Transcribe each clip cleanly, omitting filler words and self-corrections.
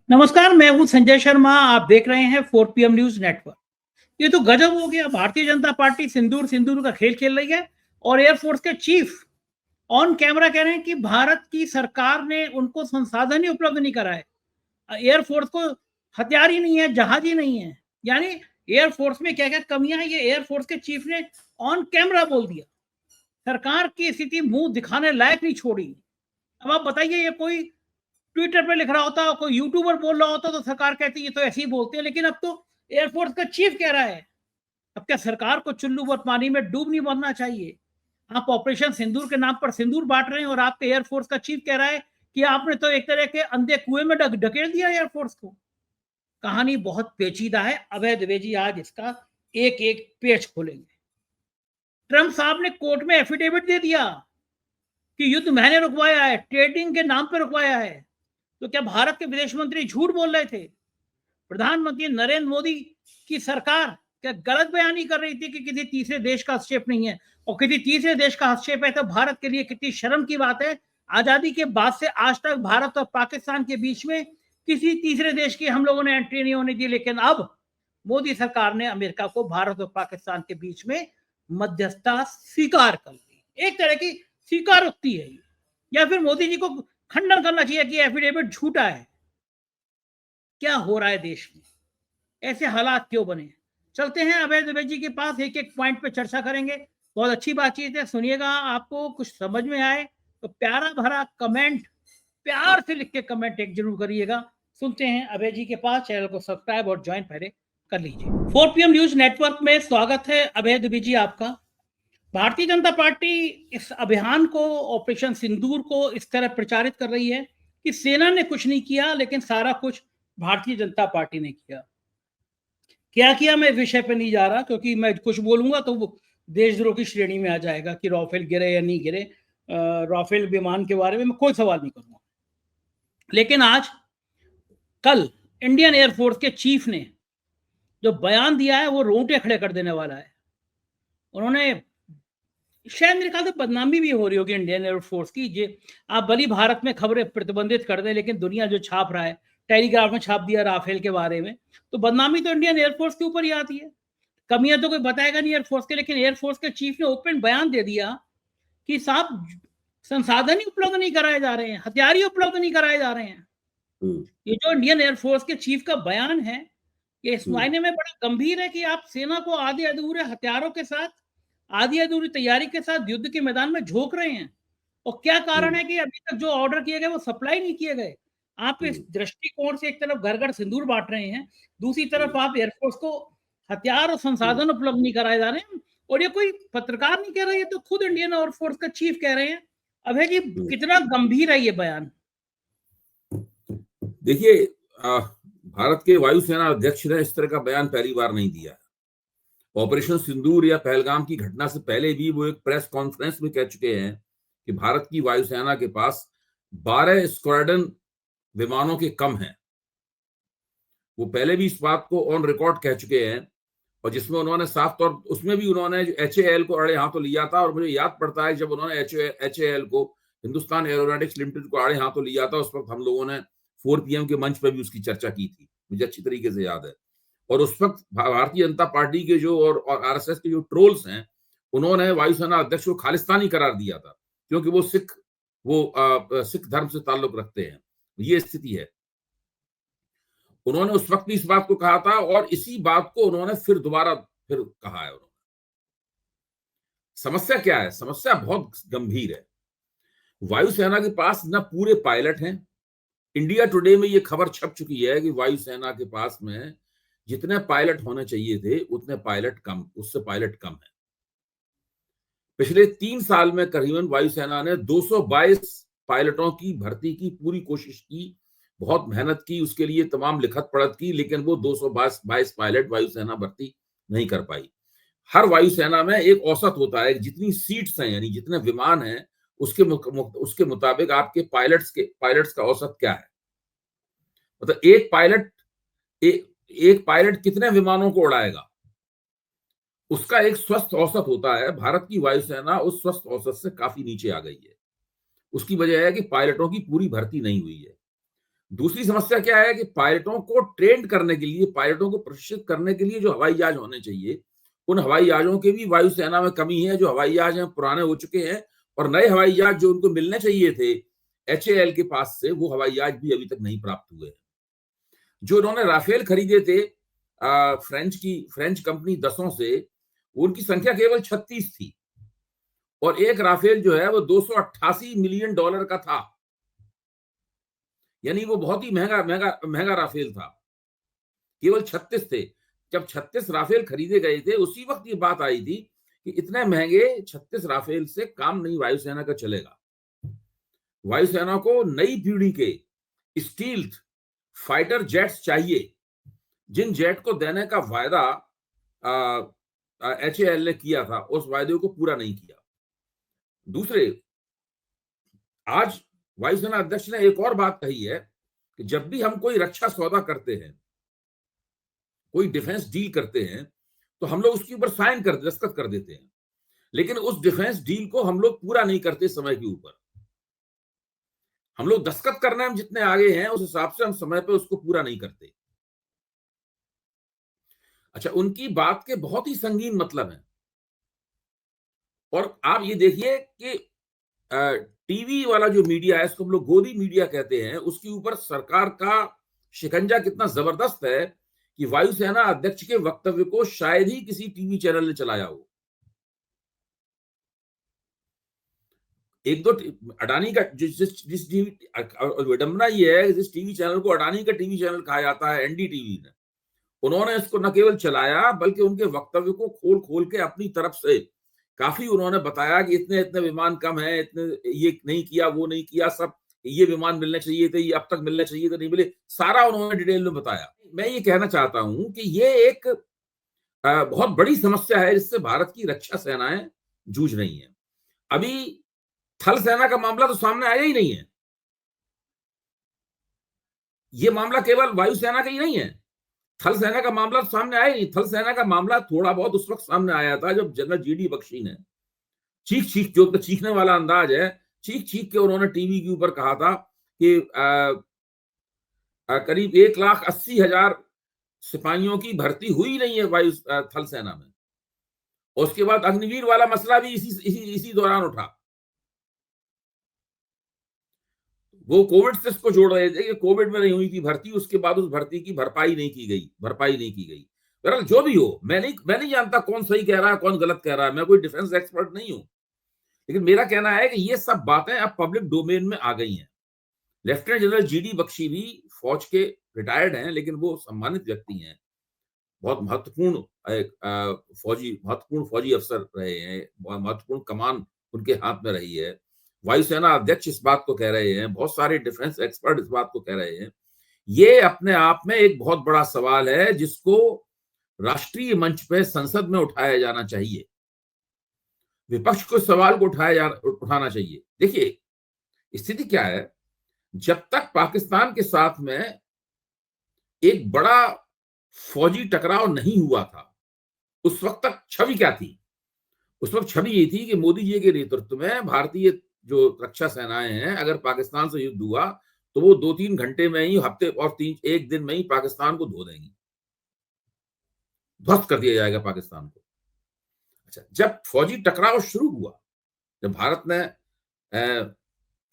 नमस्कार, मैं हूँ संजय शर्मा। आप देख रहे हैं 4 पीएम न्यूज़ नेटवर्क। ये तो गजब हो गया। भारतीय जनता पार्टी सिंदूर सिंदूर का खेल खेल रही है और एयरफोर्स के चीफ ऑन कैमरा कह रहे हैं कि भारत की सरकार ने उनको संसाधन ही उपलब्ध नहीं कराए। एयरफोर्स को हथियार ही नहीं है, जहाज ही नहीं है। यानी एयरफोर्स में क्या-क्या कमियां हैं, ये एयरफोर्स के चीफ ने ऑन कैमरा बोल दिया। सरकार की स्थिति मुँह दिखाने लायक नहीं छोड़ी। अब आप बताइए, ये कोई ट्विटर पे लिख रहा होता, कोई यूट्यूबर बोल रहा होता तो सरकार कहती है ये तो ऐसे ही बोलते हैं, लेकिन अब तो एयरफोर्स का चीफ कह रहा है। अब क्या सरकार को चुल्लू भर पानी में डूब नहीं मरना चाहिए? आप ऑपरेशन सिंदूर के नाम पर सिंदूर बांट रहे हैं और आपके एयरफोर्स का चीफ कह रहा है कि आपने तो एक तरह के अंधे कुएं में ढकेल दिया एयरफोर्स को। कहानी बहुत पेचीदा है। अभय द्विवेदी आज इसका एक एक पेच खोलेंगे। ट्रंप साहब ने कोर्ट में एफिडेविट दे दिया कि युद्ध मैंने रुकवाया है, ट्रेडिंग के नाम पर रुकवाया है। तो क्या भारत के विदेश मंत्री झूठ बोल रहे थे? प्रधानमंत्री नरेंद्र मोदी की सरकार क्या गलत बयानी कर रही थी कि किसी तीसरे देश का हस्तक्षेप नहीं है? और किसी तीसरे देश का हस्तक्षेप है तो भारत के लिए कितनी शर्म की बात है। आजादी के बाद से आज तक भारत और पाकिस्तान के बीच में किसी तीसरे देश की हम लोगों ने एंट्री नहीं होने दी, लेकिन अब मोदी सरकार ने अमेरिका को भारत और पाकिस्तान के बीच में मध्यस्थता स्वीकार कर ली। एक तरह की स्वीकारोक्ति है। या फिर मोदी जी को खंडन करना चाहिए कि एफिडेविट झूठा है। क्या हो रहा है देश में? ऐसे हालात क्यों बने? चलते हैं अभय द्विवेदी जी के पास, एक एक पॉइंट पे चर्चा करेंगे। बहुत अच्छी बातचीत है, सुनिएगा। आपको कुछ समझ में आए तो प्यारा भरा कमेंट, प्यार से लिख के कमेंट एक जरूर करिएगा। सुनते हैं अभय जी के पास। चैनल को सब्सक्राइब और ज्वाइन पहले कर लीजिए। 4 पीएम न्यूज नेटवर्क में स्वागत है अभय द्विवेदी जी आपका। भारतीय जनता पार्टी इस अभियान को, ऑपरेशन सिंदूर को इस तरह प्रचारित कर रही है कि सेना ने कुछ नहीं किया, लेकिन सारा कुछ भारतीय जनता पार्टी ने किया। क्या किया, मैं विषय पे नहीं जा रहा, क्योंकि मैं कुछ बोलूंगा तो वो देशद्रोह की श्रेणी में आ जाएगा कि राफेल गिरे या नहीं गिरे। राफेल विमान के बारे में मैं कोई सवाल नहीं करूंगा। लेकिन आज कल इंडियन एयरफोर्स के चीफ ने जो बयान दिया है वो रोंगटे खड़े कर देने वाला है। उन्होंने, शायद मेरे ख्याल से बदनामी भी हो रही होगी इंडियन एयरफोर्स की। जे आप भली भारत में खबरें प्रतिबंधित कर दें, लेकिन दुनिया जो छाप रहा है, टेलीग्राफ में छाप दिया राफेल के बारे में, तो बदनामी तो इंडियन एयरफोर्स के ऊपर ही आती है। कमियां तो कोई बताएगा नहीं एयरफोर्स के, लेकिन एयरफोर्स के चीफ ने ओपन बयान दे दिया कि साहब संसाधन ही उपलब्ध नहीं कराए जा रहे हैं, हथियार ही उपलब्ध नहीं कराए जा रहे हैं। ये जो इंडियन एयरफोर्स के चीफ का बयान है, ये इस मायने में बड़ा गंभीर है कि आप सेना को आधे अधूरे हथियारों के साथ, आधी अधूरी तैयारी के साथ युद्ध के मैदान में झोंक रहे हैं। और क्या कारण है कि अभी तक जो ऑर्डर किए गए वो सप्लाई नहीं किए गए? आप इस दृष्टिकोण से एक तरफ घर घर सिंदूर बांट रहे हैं, दूसरी तरफ आप एयरफोर्स को हथियार और संसाधन उपलब्ध नहीं कराए जा रहे हैं। और ये कोई पत्रकार नहीं कह रहे, ये तो खुद इंडियन एयरफोर्स का चीफ कह रहे हैं। अभय जी, कितना गंभीर है ये बयान? देखिए, भारत के वायुसेना अध्यक्ष ने इस तरह का बयान पहली बार नहीं दिया। ऑपरेशन सिंदूर या पहलगाम की घटना से पहले भी वो एक प्रेस कॉन्फ्रेंस में कह चुके हैं कि भारत की वायुसेना के पास 12 स्क्वाड्रन विमानों के कम हैं। वो पहले भी इस बात को ऑन रिकॉर्ड कह चुके हैं, और जिसमें उन्होंने साफ तौर, उसमें भी उन्होंने HAL को अड़े हाथों लिया था। और मुझे याद पड़ता है जब उन्होंने HAL को, हिंदुस्तान एरोनॉटिक्स लिमिटेड को अड़े हाथों लिया था, उस वक्त हम लोगों ने 4 PM के मंच पर भी उसकी चर्चा की थी, मुझे अच्छी तरीके से याद है। और उस वक्त भारतीय जनता पार्टी के जो और RSS के जो ट्रोल्स हैं, उन्होंने वायुसेना अध्यक्ष को खालिस्तानी करार दिया था, क्योंकि वो सिख धर्म से ताल्लुक रखते हैं। ये स्थिति है। उन्होंने उस वक्त भी इस बात को कहा था, और इसी बात को उन्होंने फिर दोबारा कहा है। उन्होंने, समस्या क्या है? समस्या बहुत गंभीर है। वायुसेना के पास न पूरे पायलट हैं। इंडिया टुडे में ये खबर छप चुकी है कि वायुसेना के पास में जितने पायलट होने चाहिए थे उतने पायलट कम, उससे पायलट कम है। पिछले 3 साल में करीबन वायुसेना ने 222 पायलटों की भर्ती की पूरी कोशिश की, बहुत मेहनत की, उसके लिए तमाम लिखत पढ़त की, लेकिन वो 222 पायलट वायुसेना भर्ती नहीं कर पाई। हर वायुसेना में एक औसत होता है, जितनी सीट्स हैं यानी जितने विमान हैं उसके मुताबिक आपके पायलट्स का औसत क्या है। मतलब एक पायलट कितने विमानों को उड़ाएगा, उसका एक स्वस्थ औसत होता है। भारत की वायुसेना उस स्वस्थ औसत से काफी नीचे आ गई है। उसकी वजह है कि पायलटों की पूरी भर्ती नहीं हुई है। दूसरी समस्या क्या है कि पायलटों को ट्रेन करने के लिए, पायलटों को प्रशिक्षित करने के लिए जो हवाई जहाज होने चाहिए, उन हवाई जहाजों के भी वायुसेना में कमी है। जो हवाई जहाज हैं पुराने हो चुके हैं, और नए हवाई जहाज जो उनको मिलने चाहिए थे HAL के पास से, वो हवाई जहाज भी अभी तक नहीं प्राप्त हुए। जो उन्होंने राफेल खरीदे थे फ्रेंच कंपनी दसों से, उनकी संख्या केवल 36 थी, और एक राफेल जो है वो $288 मिलियन का था। यानी वो बहुत ही महंगा राफेल था। केवल 36 थे। जब 36 राफेल खरीदे गए थे, उसी वक्त ये बात आई थी कि इतने महंगे 36 राफेल से काम नहीं वायुसेना का चलेगा। वायुसेना को नई पीढ़ी के स्टील्थ फाइटर जेट्स चाहिए, जिन जेट को देने का वायदा HAL ने किया था, उस वायदे को पूरा नहीं किया। दूसरे, आज वायुसेना अध्यक्ष ने एक और बात कही है कि जब भी हम कोई रक्षा सौदा करते हैं, कोई डिफेंस डील करते हैं, तो हम लोग उसके ऊपर दस्तखत कर देते हैं, लेकिन उस डिफेंस डील को हम लोग पूरा नहीं करते समय के ऊपर। हम लोग दस्तखत करने में जितने आगे हैं, उस हिसाब से हम समय पे उसको पूरा नहीं करते। अच्छा, उनकी बात के बहुत ही संगीन मतलब है। और आप ये देखिए कि टीवी वाला जो मीडिया है, इसको हम लोग गोदी मीडिया कहते हैं, उसके ऊपर सरकार का शिकंजा कितना जबरदस्त है कि वायुसेना अध्यक्ष के वक्तव्य को शायद ही किसी टीवी चैनल ने चलाया हो। एक दो अडानी का जिस टीवी, विडंबना ये है, जिस टीवी चैनल को अडानी का टीवी चैनल कहा जाता है, NDTV ने, उन्होंने इसको न केवल चलाया, बल्कि उनके वक्तव्य को खोल खोल के अपनी तरफ से काफी उन्होंने बताया कि इतने इतने विमान कम है, इतने ये नहीं किया, वो नहीं किया, सब ये विमान मिलने चाहिए थे, ये अब तक मिलने चाहिए थे, नहीं मिले, सारा उन्होंने डिटेल में बताया। मैं ये कहना चाहता हूं कि ये एक बहुत बड़ी समस्या है जिससे भारत की रक्षा सेनाएं जूझ रही हैं। अभी थल सेना का मामला तो सामने आया ही नहीं है। ये मामला केवल वायुसेना का ही नहीं है, थल सेना का मामला तो सामने आया ही नहीं। थल सेना का मामला थोड़ा बहुत उस वक्त सामने आया था जब जनरल GD बख्शी ने चीख जो चीखने वाला अंदाज है, चीख के उन्होंने टीवी के ऊपर कहा था कि करीब 1,80,000 सिपाहियों की भर्ती हुई नहीं है वायु थल सेना में। और उसके बाद अग्निवीर वाला मसला भी इसी दौरान उठा। वो कोविड से इसको जोड़ रहे थे कि कोविड में नहीं हुई थी भर्ती, उसके बाद उस भर्ती की भरपाई नहीं की गई। बहरहाल जो भी हो, मैं नहीं जानता कौन सही कह रहा है, कौन गलत कह रहा है, मैं कोई डिफेंस एक्सपर्ट नहीं हूं, लेकिन मेरा कहना है कि ये सब बातें अब पब्लिक डोमेन में आ गई हैं। लेफ्टिनेंट जनरल GD बख्शी भी फौज के रिटायर्ड हैं, लेकिन वो सम्मानित व्यक्ति हैं, बहुत महत्वपूर्ण फौजी अफसर रहे हैं, महत्वपूर्ण कमान उनके हाथ में रही है। वायुसेना अध्यक्ष इस बात को कह रहे हैं, बहुत सारे डिफेंस एक्सपर्ट इस बात को कह रहे हैं। ये अपने आप में एक बहुत बड़ा सवाल है जिसको राष्ट्रीय मंच पे संसद में उठाया जाना चाहिए। विपक्ष को सवाल को उठाना चाहिए। देखिए, स्थिति क्या है, जब तक पाकिस्तान के साथ में एक बड़ा फौजी टकराव नहीं हुआ था, उस वक्त तक छवि क्या थी? उस वक्त छवि ये थी कि मोदी जी के नेतृत्व में भारतीय जो रक्षा सेनाएं हैं, अगर पाकिस्तान से युद्ध हुआ तो वो 2-3 घंटे में ही, हफ्ते और 1 दिन में ही पाकिस्तान को धो देंगी, ध्वस्त कर दिया जाएगा पाकिस्तान को। अच्छा, जब फौजी टकराव शुरू हुआ, जब भारत ने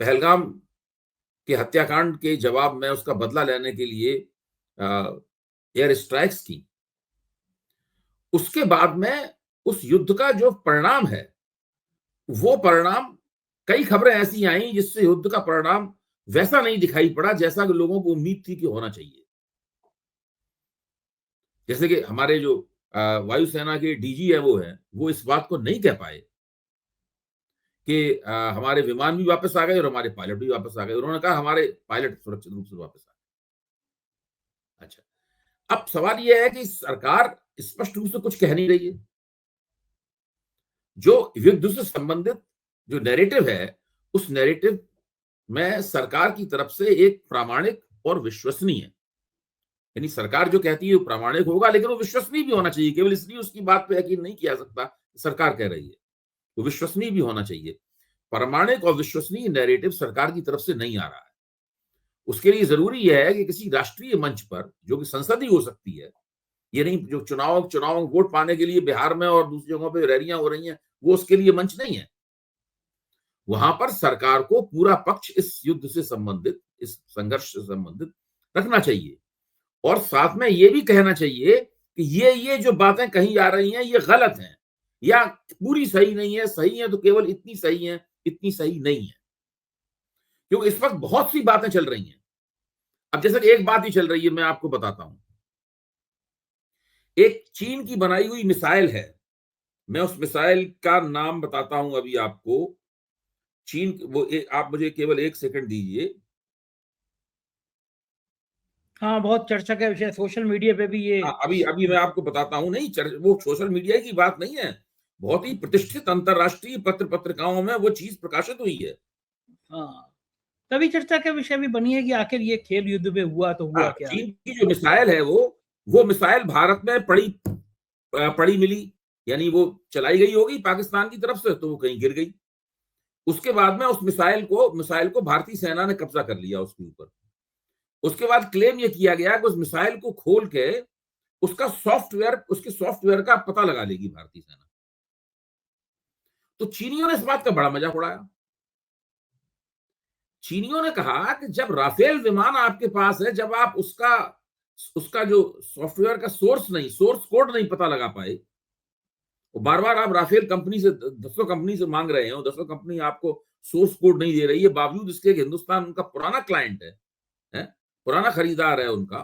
पहलगाम के हत्याकांड के जवाब में उसका बदला लेने के लिए एयर स्ट्राइक्स की, उसके बाद में उस युद्ध का जो परिणाम है, वो परिणाम, कई खबरें ऐसी आई जिससे युद्ध का परिणाम वैसा नहीं दिखाई पड़ा जैसा कि लोगों को उम्मीद थी कि होना चाहिए। जैसे कि हमारे जो वायुसेना के DG है, वो इस बात को नहीं कह पाए कि हमारे विमान भी वापस आ गए और हमारे पायलट भी वापस आ गए। उन्होंने कहा हमारे पायलट सुरक्षित रूप से वापस आ गए। अच्छा, अब सवाल यह है कि सरकार स्पष्ट रूप से कुछ कह नहीं रही है। जो युद्ध से संबंधित जो नैरेटिव है, उस नैरेटिव में सरकार की तरफ से एक प्रामाणिक और विश्वसनीय, यानी सरकार जो कहती है वो प्रामाणिक होगा, लेकिन वो विश्वसनीय भी होना चाहिए। केवल इसलिए उसकी बात पे यकीन नहीं किया सकता, सरकार कह रही है, वो विश्वसनीय भी होना चाहिए। प्रामाणिक और विश्वसनीय नैरेटिव सरकार की तरफ से नहीं आ रहा है। उसके लिए जरूरी यह है कि किसी राष्ट्रीय मंच पर, जो कि संसद ही हो सकती है, ये नहीं जो चुनाव वोट पाने के लिए बिहार में और दूसरी जगहों पे रैलियां हो रही हैं, वो उसके लिए मंच नहीं है। वहां पर सरकार को पूरा पक्ष इस युद्ध से संबंधित, इस संघर्ष से संबंधित रखना चाहिए, और साथ में ये भी कहना चाहिए कि ये जो बातें कही जा रही हैं ये गलत हैं, या पूरी सही नहीं है, सही है तो केवल इतनी सही है, इतनी सही नहीं है। क्योंकि इस वक्त बहुत सी बातें चल रही हैं। अब जैसे कि एक बात ही चल रही है, मैं आपको बताता हूं। एक चीन की बनाई हुई मिसाइल है, मैं उस मिसाइल का नाम बताता हूं अभी आपको। चीन आप मुझे केवल 1 सेकंड दीजिए। हाँ, बहुत चर्चा का विषय, सोशल मीडिया पे भी ये। अभी अभी मैं आपको बताता हूं। नहीं, वो सोशल मीडिया की बात नहीं है, बहुत ही प्रतिष्ठित अंतरराष्ट्रीय पत्रिकाओं में वो चीज प्रकाशित हुई है। हाँ, तभी चर्चा का विषय भी बनी है कि आखिर ये खेल युद्ध में हुआ तो हुआ क्या। चीन की जो मिसाइल है वो मिसाइल भारत में पड़ी मिली, यानी वो चलाई गई होगी पाकिस्तान की तरफ से, तो वो कहीं गिर गई। उसके बाद में उस मिसाइल को भारतीय सेना ने कब्जा कर लिया उसके ऊपर। उसके बाद क्लेम ये किया गया कि उस मिसाइल को खोल के उसके सॉफ्टवेयर का पता लगा लेगी भारतीय सेना। तो चीनियों ने इस बात का बड़ा मजाक उड़ाया। चीनियों ने कहा कि जब राफेल विमान आपके पास है, जब आप उसका जो सॉफ्टवेयर का सोर्स कोड नहीं पता लगा पाए, बार बार आप राफेल कंपनी से, दसों कंपनी से मांग रहे हो, दसों कंपनी आपको सोर्स कोड नहीं दे रही है, बावजूद इसके कि हिंदुस्तान उनका पुराना क्लाइंट है, पुराना खरीदार है उनका,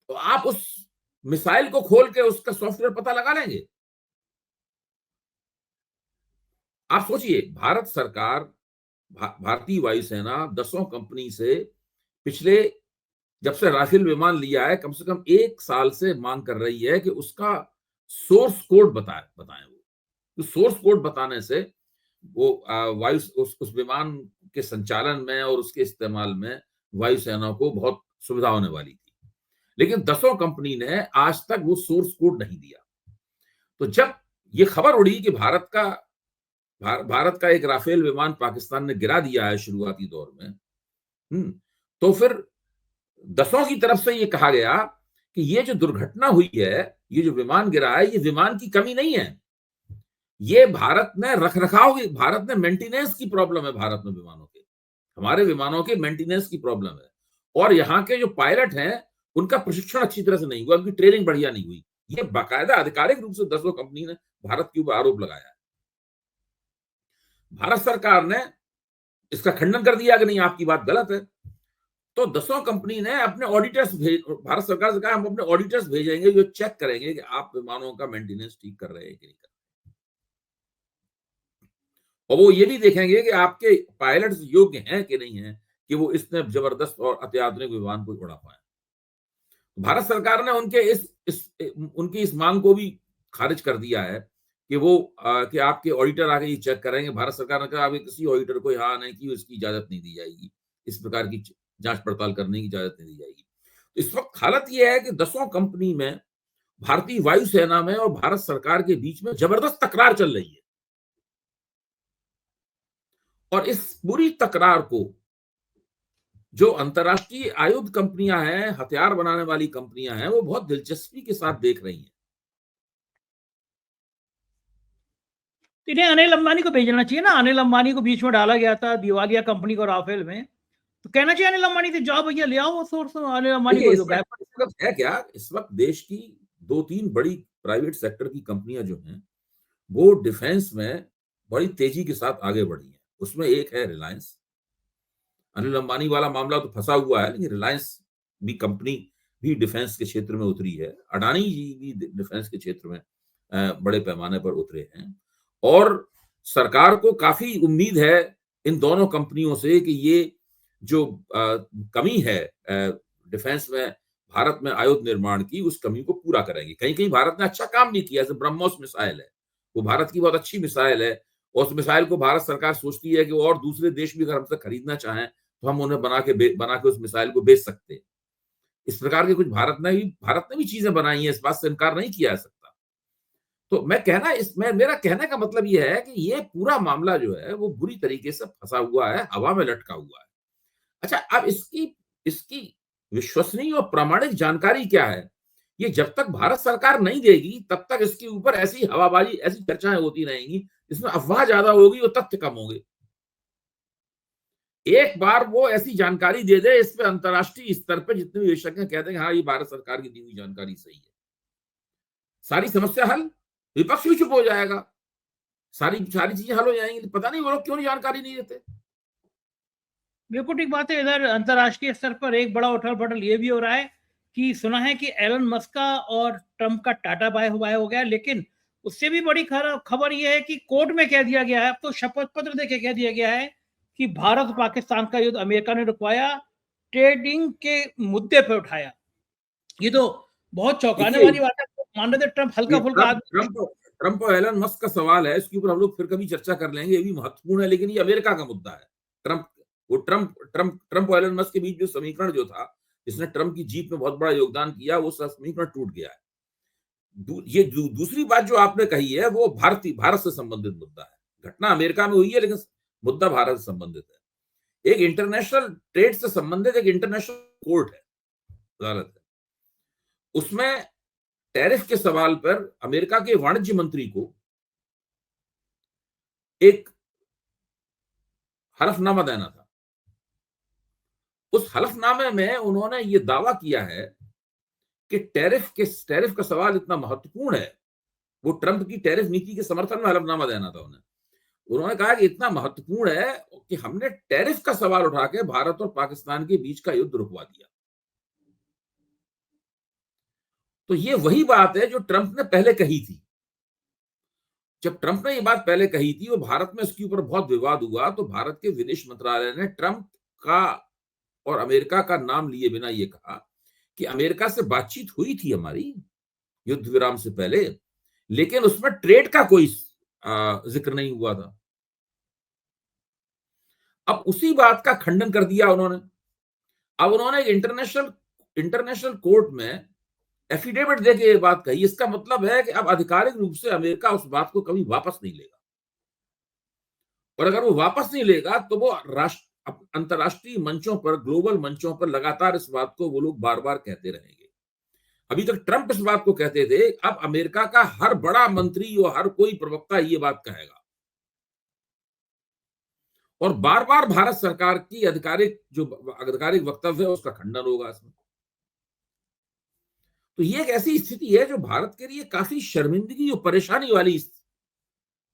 तो आप उस मिसाइल को खोल के उसका सॉफ्टवेयर पता लगा लेंगे? आप सोचिए, भारत सरकार, भारतीय वायुसेना दसों कंपनी से पिछले, जब से राफेल विमान लिया है, कम से कम 1 साल से मांग कर रही है कि उसका सोर्स कोड बताएं वो। तो सोर्स कोड बताने से वो उस विमान के संचालन में और उसके इस्तेमाल में वायुसेना को बहुत सुविधा होने वाली थी। लेकिन दसों कंपनी ने आज तक वो सोर्स कोड नहीं दिया। तो जब ये खबर उड़ी कि भारत का एक राफेल विमान पाकिस्तान ने गिरा दिया है शुरुआती दौर में, तो फिर दसों की तरफ से ये कहा गया कि ये जो दुर्घटना हुई है, ये जो विमान गिरा है, ये विमान की कमी नहीं है, ये भारत में मेंटेनेंस की प्रॉब्लम है। भारत में विमानों के, हमारे विमानों के मेंटेनेंस की प्रॉब्लम है, और यहाँ के जो पायलट हैं उनका प्रशिक्षण अच्छी तरह से नहीं हुआ, उनकी ट्रेनिंग बढ़िया नहीं हुई। ये बाकायदा आधिकारिक रूप से दसों कंपनी ने भारत के ऊपर आरोप लगाया है। भारत सरकार ने इसका खंडन कर दिया कि नहीं, आपकी बात गलत है। तो दसों कंपनी ने अपने ऑडिटर्स भारत सरकार से कहा, हम अपने ऑडिटर्स भेजेंगे जो चेक करेंगे कि आप विमानों का मेंटेनेंस ठीक कर रहे हैं कि नहीं कर रहे, और वो ये भी देखेंगे कि आपके पायलट्स योग्य हैं कि नहीं है कि वो इतने जबरदस्त और अत्याधुनिक विमान को उड़ा पाए। भारत सरकार ने उनकी इस मांग को भी खारिज कर दिया है कि कि आपके ऑडिटर आके ये चेक करेंगे। भारत सरकार ने कहा, किसी ऑडिटर को यहाँ आने की इसकी इजाजत नहीं दी जाएगी, इस प्रकार की जांच पड़ताल करने की इजाजत नहीं दी जाएगी। तो इस वक्त हालत यह है कि दसों कंपनी में, भारतीय वायुसेना में और भारत सरकार के बीच में जबरदस्त तकरार चल रही है, और इस पूरी तकरार को जो अंतरराष्ट्रीय आयुध कंपनियां हैं, हथियार बनाने वाली कंपनियां हैं, वो बहुत दिलचस्पी के साथ देख रही हैं। इन्हें अनिल अंबानी को भेजना चाहिए ना। अनिल अंबानी को बीच में डाला गया था दिवालिया कंपनी को राफेल में, तो कहना चाहिए अनिल अंबानी से, जाओ भैया ले आओ वो सोर्स। अनिल अंबानी को जो गायब इस वक्त है क्या, इस वक्त देश की 2-3 बड़ी प्राइवेट सेक्टर की कंपनियां जो हैं, वो डिफेंस में बड़ी तेजी के साथ आगे बढ़ी हैं। उसमें एक है रिलायंस। अनिल अंबानी वाला मामला तो फंसा हुआ है, लेकिन रिलायंस भी कंपनी भी डिफेंस के क्षेत्र में उतरी है। अडानी जी भी डिफेंस के क्षेत्र में बड़े पैमाने पर उतरे हैं, और सरकार को काफी उम्मीद है इन दोनों कंपनियों से कि ये जो कमी है डिफेंस में, भारत में आयुध निर्माण की, उस कमी को पूरा करेंगे। कहीं कहीं भारत ने अच्छा काम भी किया, जैसे ब्रह्मोस मिसाइल है, वो भारत की बहुत अच्छी मिसाइल है, और उस मिसाइल को भारत सरकार सोचती है कि और दूसरे देश भी अगर हमसे खरीदना चाहें तो हम उन्हें बना के उस मिसाइल को बेच सकते हैं। इस प्रकार की कुछ भारत ने भी चीजें बनाई हैं, इस बात से इनकार नहीं किया जा सकता। तो मेरा कहने का मतलब यह है कि ये पूरा मामला जो है वो बुरी तरीके से फंसा हुआ है, हवा में लटका हुआ है। अच्छा, अब इसकी इसकी विश्वसनीय और प्रामाणिक जानकारी क्या है, ये जब तक भारत सरकार नहीं देगी तब तक इसके ऊपर ऐसी हवाबाजी, ऐसी चर्चाएं होती रहेंगी, इसमें अफवाह ज्यादा होगी और तथ्य कम होंगे। एक बार वो ऐसी जानकारी दे दे, इस पे अंतर्राष्ट्रीय स्तर पे जितने भी विशेषज्ञ कहते हैं हाँ ये भारत सरकार की दी हुई जानकारी सही है, सारी समस्या हल, विपक्ष भी चुप हो जाएगा, सारी सारी चीजें हल हो जाएंगी। पता नहीं वो लोग क्यों जानकारी नहीं देते। बिल्कुल ठीक बात है। इधर अंतर्राष्ट्रीय स्तर पर एक बड़ा उथल-पुथल ये भी हो रहा है कि सुना है कि एलन मस्क का और ट्रंप का टाटा बाय बाय हो गया, लेकिन उससे भी बड़ी खबर ये है कि कोर्ट में कह दिया गया है, अब तो शपथ पत्र देके कह दिया गया है कि भारत और पाकिस्तान का युद्ध अमेरिका ने रुकवाया, ट्रेडिंग के मुद्दे पर उठाया। ये तो बहुत चौंकाने देखिए, वाली बात है। मान रहे थे ट्रंप ये हल्का-फुल्का ट्रंप आदमी। ट्रंप ट्रंप और एलन मस्क का सवाल है, इसके ऊपर हम लोग फिर कभी चर्चा कर लेंगे, ये भी महत्वपूर्ण है, लेकिन ये अमेरिका का मुद्दा है। ट्रंप ट्रंप और एलन मस्क के बीच जो समीकरण जो था, जिसने ट्रंप की जीत में बहुत बड़ा योगदान किया, वो समीकरण टूट गया है। ये दूसरी बात जो आपने कही है वो भारत से संबंधित मुद्दा है। घटना अमेरिका में हुई है लेकिन मुद्दा भारत से संबंधित है। एक इंटरनेशनल ट्रेड से संबंधित एक इंटरनेशनल कोर्ट है, अदालत है, उसमें टैरिफ के सवाल पर अमेरिका के वाणिज्य मंत्री को एक हलफनामा देना था। उस हलफनामे में उन्होंने ये दावा किया है कि टैरिफ का सवाल इतना महत्वपूर्ण है, वो ट्रंप की टैरिफ नीति के समर्थन में हलफनामा देना था उन्हें। उन्होंने कहा कि इतना महत्वपूर्ण है कि हमने टैरिफ का सवाल उठा के भारत और पाकिस्तान के बीच का युद्ध रुकवा दिया। तो ये वही बात है जो ट्रंप ने पहले कही थी। जब ट्रंप ने ये बात पहले कही थी और भारत में इसके ऊपर बहुत विवाद हुआ, तो भारत के विदेश मंत्रालय ने ट्रंप का और अमेरिका का नाम लिए बिना ये कहा कि अमेरिका से बातचीत हुई थी हमारी युद्ध विराम से पहले, लेकिन उसमें ट्रेड का कोई जिक्र नहीं हुआ था। अब उसी बात का खंडन कर दिया उन्होंने। अब उन्होंने एक इंटरनेशनल कोर्ट में एफिडेविट देके ये बात कही। इसका मतलब है कि अब आधिकारिक रूप से अमेरिका उस बात को कभी वापस नहीं लेगा, और अगर वो वापस नहीं लेगा तो वो अंतरराष्ट्रीय मंचों पर, ग्लोबल मंचों पर लगातार इस बात को वो लोग बार बार कहते रहेंगे। अभी तक ट्रंप इस बात को कहते थे, अब अमेरिका का हर बड़ा मंत्री और हर कोई प्रवक्ता ये बात कहेगा, और बार बार भारत सरकार की आधिकारिक वक्तव्य है उसका खंडन होगा इसमें। तो ये एक ऐसी स्थिति है जो भारत के लिए काफी शर्मिंदगी और परेशानी वाली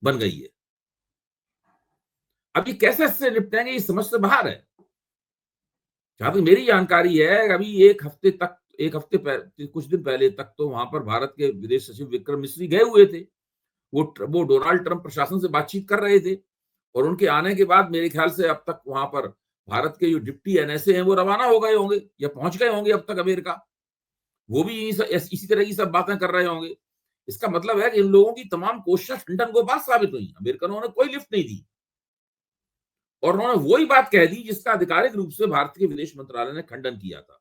बन गई है। अब ये कैसे इससे निपटेंगे, ये समझ से बाहर है। जहां तक मेरी जानकारी है, अभी कुछ दिन पहले तक तो वहां पर भारत के विदेश सचिव विक्रम मिस्री गए हुए थे। वो डोनाल्ड ट्रंप प्रशासन से बातचीत कर रहे थे, और उनके आने के बाद मेरे ख्याल से अब तक वहां पर भारत के जो डिप्टी एनएसए हैं वो रवाना हो गए होंगे या पहुंच गए होंगे अब तक अमेरिका। वो भी इसी तरह की सब बातें कर रहे होंगे। इसका मतलब है कि इन लोगों की तमाम कोशिशें ठंडन गोपाल साबित हुई। अमेरिकनों ने कोई लिफ्ट नहीं दी, और उन्होंने वही बात कह दी जिसका आधिकारिक रूप से भारत के विदेश मंत्रालय ने खंडन किया था।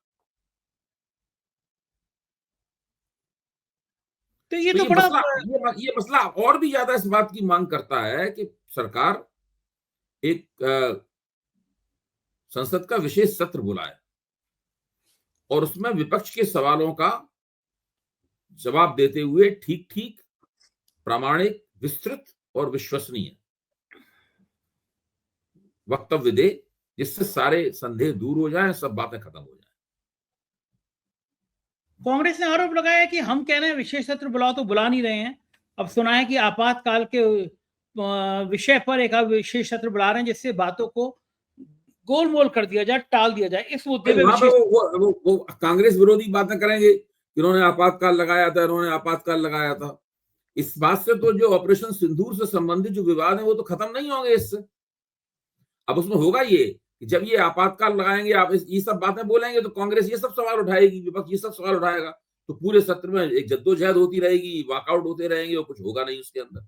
तो ये तो तो बड़ा ये मसला और भी ज्यादा इस बात की मांग करता है कि सरकार एक संसद का विशेष सत्र बुलाए और उसमें विपक्ष के सवालों का जवाब देते हुए ठीक ठीक, प्रामाणिक, विस्तृत और विश्वसनीय वक्तव्य दे, जिससे सारे संदेह दूर हो जाएं, सब बातें खत्म हो जाएं। कांग्रेस ने आरोप लगाया कि हम कह रहे हैं विशेष सत्र बुलाओ तो बुला नहीं रहे हैं। अब सुना है कि आपातकाल के विषय पर एक विशेष सत्र बुला रहे हैं जिससे बातों को गोलमोल कर दिया जाए, टाल दिया जाए। इस मुद्दे पे वहां पे विशेष वो कांग्रेस विरोधी बातें करेंगे, इन्होंने आपातकाल लगाया था। इस बात से तो जो ऑपरेशन सिंदूर से संबंधित जो विवाद है वो तो खत्म नहीं होंगे इससे। अब उसमें होगा ये कि जब ये आपातकाल लगाएंगे, आप ये सब बातें बोलेंगे, तो कांग्रेस ये सब सवाल उठाएगी, विपक्ष ये सब सवाल उठाएगा, तो पूरे सत्र में एक जद्दोजहद होती रहेगी, वॉकआउट होते रहेंगे और कुछ होगा नहीं उसके अंदर।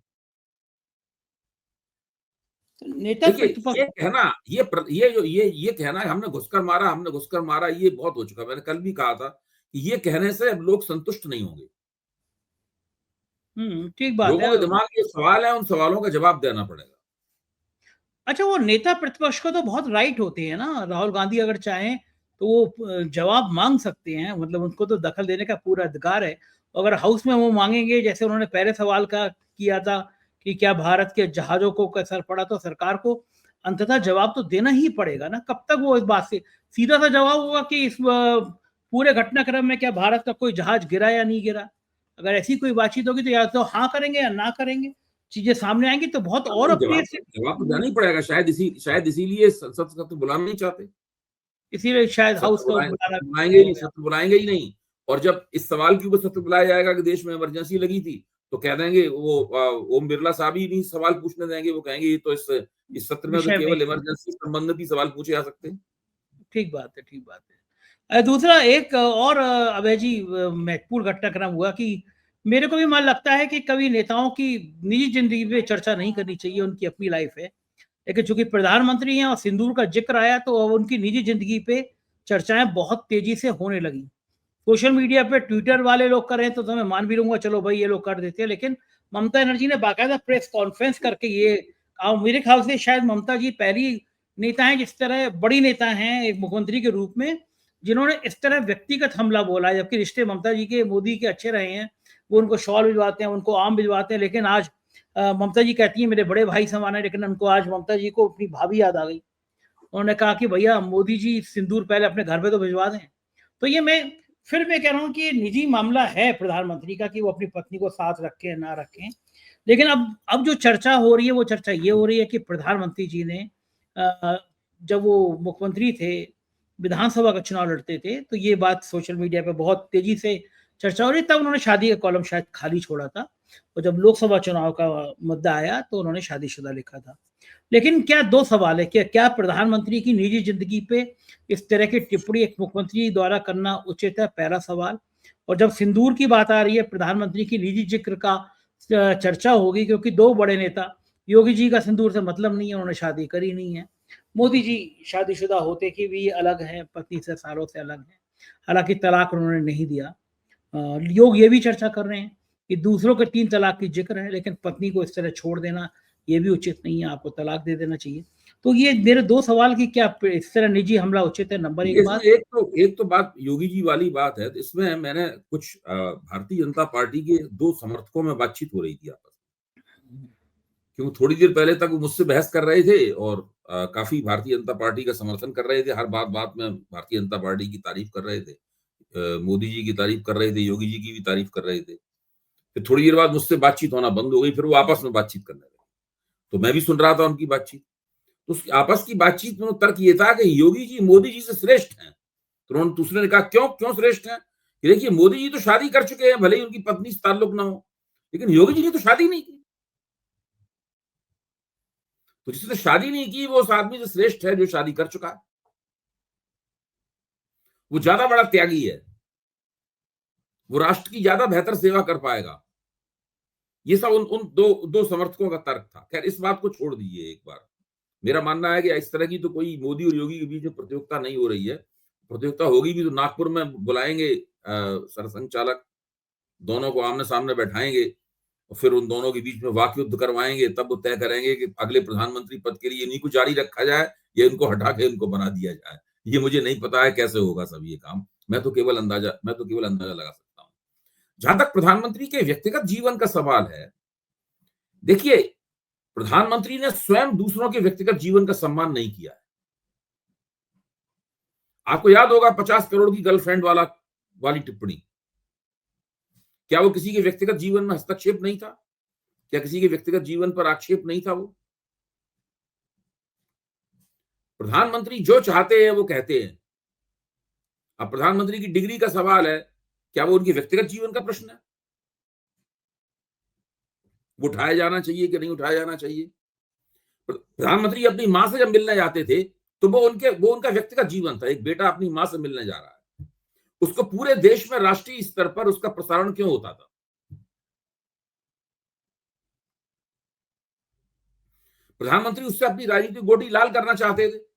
नेता देखिए, प्रतिपक्ष ये कहना हमने घुसकर मारा, ये बहुत हो चुका। मैंने कल भी कहा था कि ये कहने से अब लोग संतुष्ट नहीं होंगे। ठीक बात लोगों है। के दिमाग में ये सवाल है, उन सवालों का जवाब देना पड़ेगा। अच्छा, वो नेता प्रतिपक्ष को तो बहुत राइट होते हैं ना, राहुल गांधी अगर चाहें तो वो जवाब मांग सकते हैं, मतलब उनको तो दखल देने का पूरा अधिकार है। अगर हाउस में वो मांगेंगे, जैसे उन्होंने पहले सवाल का किया था कि क्या भारत के जहाजों को असर पड़ा, तो सरकार को अंततः जवाब तो देना ही पड़ेगा ना। कब तक वो इस बात से सीधा सा जवाब होगा कि इस पूरे घटनाक्रम में क्या भारत का कोई जहाज गिरा या नहीं गिरा? अगर ऐसी कोई बातचीत होगी तो या तो हाँ करेंगे या ना करेंगे। चीजें सामने आएंगी तो बहुत हाँ, और नहीं, अप्रिय से जवाब तो देना ही पड़ेगा, शायद इसीलिए सत्र बुलाना नहीं चाहते। इसीलिए शायद हाउस को बुलाना सत्र बुलाएंगे ही नहीं, गया। सत्र बुलाएंगे ही नहीं। और जब इस सवाल के ऊपर सत्र बुलाया जाएगा कि देश में इमरजेंसी लगी थी, तो कह देंगे वो ओम बिरला साहब ही नहीं सवाल पूछने देंगे। वो कहेंगे ये तो इस सत्र में तो विषय में केवल इमरजेंसी संबंधित ही सवाल पूछे जा सकते हैं। ठीक बात है, ठीक बात है। दूसरा एक और अभय जी महत्वपूर्ण घटनाक्रम हुआ कि मेरे को भी मन लगता है कि कभी नेताओं की निजी जिंदगी पे चर्चा नहीं करनी चाहिए, उनकी अपनी लाइफ है। लेकिन चूंकि प्रधानमंत्री हैं और सिंदूर का जिक्र आया, तो अब उनकी निजी जिंदगी पे चर्चाएं बहुत तेजी से होने लगी। सोशल मीडिया पे ट्विटर वाले लोग कर रहे हैं तो मैं मान भी लूंगा, चलो भाई ये लोग कर देते हैं, लेकिन ममता बनर्जी ने बाकायदा प्रेस कॉन्फ्रेंस करके ये कहा। मेरे ख्याल से शायद ममता जी पहली नेता हैं, जिस तरह बड़ी नेता हैं एक मुख्यमंत्री के रूप में, जिन्होंने इस तरह व्यक्तिगत हमला बोला है। जबकि रिश्ते ममता जी के मोदी के अच्छे रहे हैं, वो उनको शॉल भिजवाते हैं, उनको आम भिजवाते हैं, लेकिन आज ममता जी कहती है मेरे बड़े भाई समान है, लेकिन उनको आज ममता जी को अपनी भाभी याद आ गई। उन्होंने कहा कि भैया मोदी जी सिंदूर पहले अपने घर पे तो भिजवा दें। तो ये मैं कह रहा हूँ कि ये निजी मामला है प्रधानमंत्री का कि वो अपनी पत्नी को साथ रखें ना रखें। लेकिन अब जो चर्चा हो रही है, वो चर्चा ये हो रही है कि प्रधानमंत्री जी ने जब वो मुख्यमंत्री थे, विधानसभा का चुनाव लड़ते थे, तो ये बात सोशल मीडिया पे बहुत तेजी से चर्चा हो रही, तब उन्होंने शादी का कॉलम शायद खाली छोड़ा था। और जब लोकसभा चुनाव का मुद्दा आया तो उन्होंने शादीशुदा लिखा था। लेकिन क्या दो सवाल है, क्या प्रधानमंत्री की निजी जिंदगी पे इस तरह की टिप्पणी एक मुख्यमंत्री द्वारा करना उचित है, पहला सवाल। और जब सिंदूर की बात आ रही है, प्रधानमंत्री की निजी जिक्र का चर्चा होगी, क्योंकि दो बड़े नेता, योगी जी का सिंदूर से मतलब नहीं है, उन्होंने शादी करी नहीं है। मोदी जी शादीशुदा होते की भी अलग है, पत्नी से सालों से अलग है, हालांकि तलाक उन्होंने नहीं दिया। लोग ये भी चर्चा कर रहे हैं कि दूसरों के 3 तलाक की जिक्र है, लेकिन पत्नी को इस तरह छोड़ देना ये भी उचित नहीं है, आपको तलाक दे देना चाहिए। तो ये मेरे 2 सवाल कि क्या इस तरह निजी हमला उचित है, नंबर 1 इसमें बात। एक तो बात योगी जी वाली बात है। तो इसमें मैंने कुछ भारतीय जनता पार्टी के 2 समर्थकों में बातचीत हो रही थी आपस में। क्योंकि थोड़ी देर पहले तक वो मुझसे बहस कर रहे थे और काफ़ी भारतीय जनता पार्टी का समर्थन कर रहे थे। हर बात में भारतीय जनता पार्टी की तारीफ़ कर रहे थे। मोदी जी की तारीफ़ कर रहे थे, योगी जी की भी तारीफ़ कर रहे थे। फिर थोड़ी देर बाद मुझसे बातचीत होना बंद हो गई, फिर वो आपस में बातचीत करने लगे। तो मैं भी सुन रहा था उनकी बातचीत। तो उस आपस की बातचीत में तर्क ये था कि योगी जी मोदी जी से श्रेष्ठ हैं। तो उन्होंने दूसरे ने कहा क्यों श्रेष्ठ हैं? कि देखिए मोदी जी तो शादी कर चुके हैं, भले ही उनकी पत्नी से ताल्लुक ना हो, लेकिन योगी जी ने तो शादी नहीं की। तो जिसने शादी नहीं की वो उस आदमी से श्रेष्ठ है जो शादी कर चुका है। वो ज्यादा बड़ा त्यागी है, वो राष्ट्र की ज्यादा बेहतर सेवा कर पाएगा। ये सब उन दो समर्थकों का तर्क था। खैर इस बात को छोड़ दीजिए एक बार। मेरा मानना है कि इस तरह की तो कोई मोदी और योगी के बीच में प्रतियोगिता नहीं हो रही है। प्रतियोगिता होगी भी तो नागपुर में बुलाएंगे सरसंघ चालक, दोनों को आमने सामने बैठाएंगे और फिर उन दोनों के बीच में वाक युद्ध करवाएंगे। तब वो तय करेंगे कि अगले प्रधानमंत्री पद के लिए इन्हीं को जारी रखा जाए या इनको हटा के इनको बना दिया जाए। ये मुझे नहीं पता है कैसे होगा सब ये काम। मैं तो केवल अंदाजा लगा सकता हूँ। जहां तक प्रधानमंत्री के व्यक्तिगत जीवन का सवाल है, देखिए प्रधानमंत्री ने स्वयं दूसरों के व्यक्तिगत जीवन का सम्मान नहीं किया है। आपको याद होगा 50 करोड़ की गर्लफ्रेंड वाली टिप्पणी। क्या वो किसी के व्यक्तिगत जीवन में हस्तक्षेप नहीं था? क्या किसी के व्यक्तिगत जीवन पर आक्षेप नहीं था वो? प्रधानमंत्री जो चाहते हैं वो कहते हैं। अब प्रधानमंत्री की डिग्री का सवाल है, क्या वो उनके व्यक्तिगत जीवन का प्रश्न है? वो उठाया जाना चाहिए कि नहीं उठाया जाना चाहिए? प्रधानमंत्री अपनी मां से जब मिलने जाते थे तो वो उनका व्यक्तिगत जीवन था। एक बेटा अपनी मां से मिलने जा रहा है, उसको पूरे देश में राष्ट्रीय स्तर पर उसका प्रसारण क्यों होता था? प्रधानमंत्री उससे अपनी राजनीतिक गोटी लाल करना चाहते थे।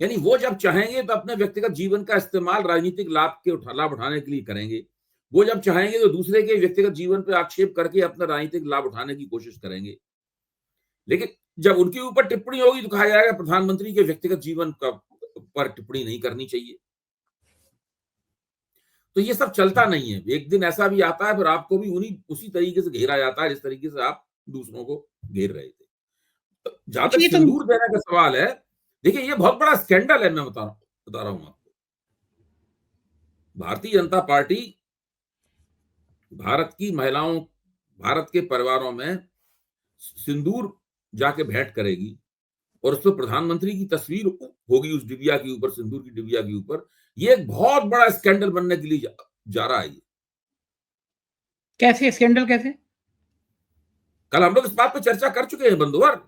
यानी वो जब चाहेंगे तो अपने व्यक्तिगत जीवन का इस्तेमाल राजनीतिक लाभ उठाने के लिए करेंगे। वो जब चाहेंगे तो दूसरे के व्यक्तिगत जीवन पर आक्षेप करके अपना राजनीतिक लाभ उठाने की कोशिश करेंगे। लेकिन जब उनके ऊपर टिप्पणी होगी तो कहा जाएगा प्रधानमंत्री के व्यक्तिगत जीवन का पर टिप्पणी नहीं करनी चाहिए। तो ये सब चलता नहीं है। एक दिन ऐसा भी आता है, फिर आपको भी उसी तरीके से घेरा जाता है जिस तरीके से आप दूसरों को घेर रहे थे। तो जहां अच्छा तक ये तो सिंदूर देने का सवाल है, देखिए ये बहुत बड़ा स्कैंडल है, मैं बता रहा हूं आपको। भारतीय जनता पार्टी भारत की महिलाओं, भारत के परिवारों में सिंदूर जाके भेंट करेगी और उस पर प्रधानमंत्री की तस्वीर होगी उस डिबिया के ऊपर, सिंदूर की डिबिया के ऊपर। ये एक बहुत बड़ा स्कैंडल बनने के लिए जा रहा है ये। कैसे स्कैंडल कैसे? कल हम लोग इस बात पर चर्चा कर चुके हैं बंधुवर।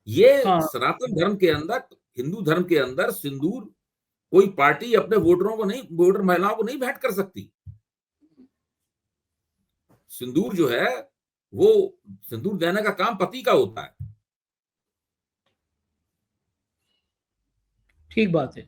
ये हाँ सनातन धर्म के अंदर, हिंदू धर्म के अंदर सिंदूर कोई पार्टी अपने वोटरों को नहीं, वोटर महिलाओं को नहीं भेंट कर सकती। सिंदूर जो है वो, सिंदूर देने का काम पति का होता है। ठीक बात है।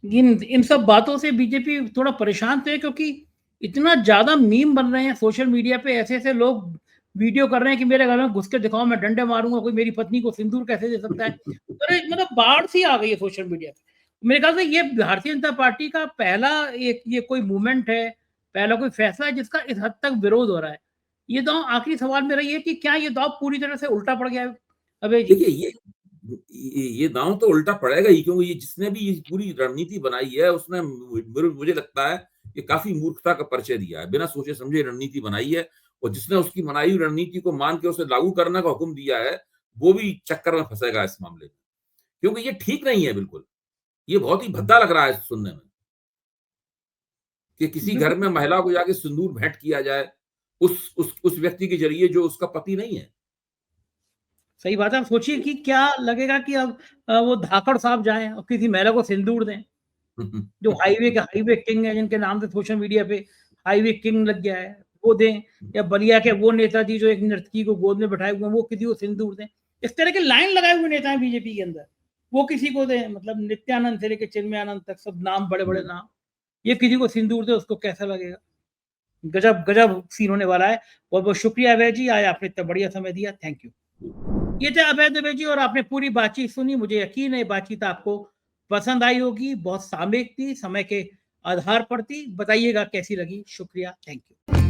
इन इन सब बातों से बीजेपी थोड़ा परेशान तो है, क्योंकि इतना ज्यादा मीम बन रहे हैं सोशल मीडिया पे, ऐसे ऐसे लोग वीडियो कर रहे हैं कि मेरे घर में घुस के दिखाओ, मैं डंडे मारूंगा, कोई मेरी पत्नी को सिंदूर कैसे दे सकता है। अरे मतलब बाढ़ सी आ गई है सोशल मीडिया पे। मेरे ख्याल से ये भारतीय जनता पार्टी का पहला एक ये कोई मूवमेंट है, पहला कोई फैसला है जिसका इस हद तक विरोध हो रहा है। ये दांव आखिरी सवाल मेरा ये कि क्या ये दांव पूरी तरह से उल्टा पड़ गया है अभय जी? देखिए ये दांव तो उल्टा पड़ेगा ही, क्योंकि ये जिसने भी ये पूरी रणनीति बनाई है उसने मुझे लगता है कि काफी मूर्खता का परिचय दिया है, बिना सोचे समझे रणनीति बनाई है। और जिसने उसकी बनाई हुई रणनीति को मान के उसे लागू करने का हुक्म दिया है, वो भी चक्कर में फंसेगा इस मामले में, क्योंकि ये ठीक नहीं है बिल्कुल। ये बहुत ही भद्दा लग रहा है सुनने में कि किसी घर में बिल्कुल महिला को जाके सिंदूर भेंट किया जाए उस व्यक्ति के जरिए जो उसका पति नहीं है। सही बात है। आप सोचिए कि क्या लगेगा कि अब वो धाकड़ साहब जाएं और किसी महिला को सिंदूर दें, जो हाईवे किंग है, जिनके नाम से सोशल मीडिया पे हाईवे किंग लग गया है, वो दें। या बलिया के वो नेताजी जो एक नर्तकी को गोद में बैठाए हुए हैं, वो किसी को सिंदूर दें। इस तरह के लाइन लगाए हुए नेता हैं बीजेपी के अंदर, वो किसी को दें। मतलब नित्यानंद से लेकर चिन्मयानंद तक सब नाम, बड़े बड़े नाम, ये किसी को सिंदूर दे, उसको कैसा लगेगा? गजब गजब सीन होने वाला है। बहुत बहुत शुक्रिया अभय जी, आज आपने इतना बढ़िया समय दिया, थैंक यू। ये थे अभय दुबे जी और आपने पूरी बातचीत सुनी। मुझे यकीन है बातचीत आपको पसंद आई होगी, बहुत सामयिक थी, समय के आधार पर थी। बताइएगा कैसी लगी। शुक्रिया, थैंक यू।